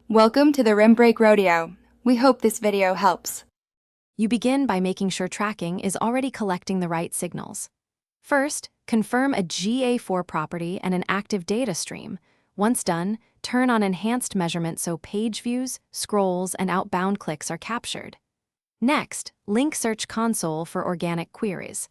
Welcome to the Rim Break Rodeo. We hope this video helps. You begin by making sure tracking is already collecting the right signals. First, confirm a GA4 property and an active data stream. Once done, turn on enhanced measurement so page views, scrolls, and outbound clicks are captured. Next, link Search Console for organic queries.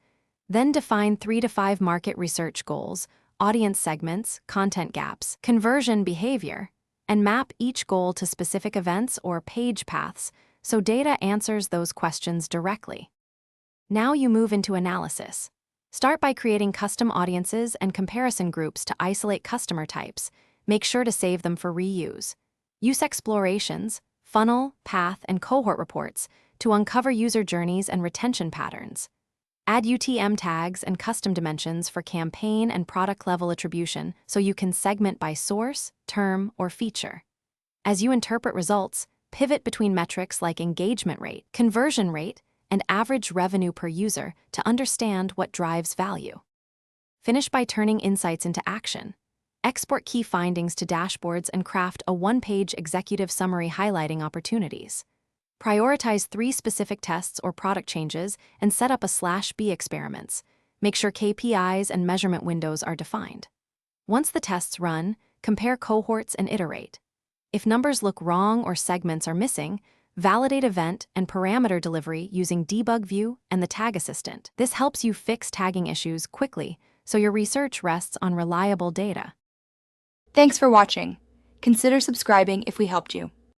Then define 3 to 5 market research goals, audience segments, content gaps, conversion behavior, and map each goal to specific events or page paths so data answers those questions directly. Now you move into analysis. Start by creating custom audiences and comparison groups to isolate customer types. Make sure to save them for reuse. Use explorations, funnel, path, and cohort reports to uncover user journeys and retention patterns. Add UTM tags and custom dimensions for campaign and product-level attribution so you can segment by source, term, or feature. As you interpret results, pivot between metrics like engagement rate, conversion rate, and average revenue per user to understand what drives value. Finish by turning insights into action. Export key findings to dashboards and craft a one-page executive summary highlighting opportunities. Prioritize 3 specific tests or product changes and set up a /B experiments. Make sure KPIs and measurement windows are defined. Once the tests run, compare cohorts and iterate. If numbers look wrong or segments are missing, validate event and parameter delivery using Debug View and the Tag Assistant. This helps you fix tagging issues quickly so your research rests on reliable data. Thanks for watching. Consider subscribing if we helped you.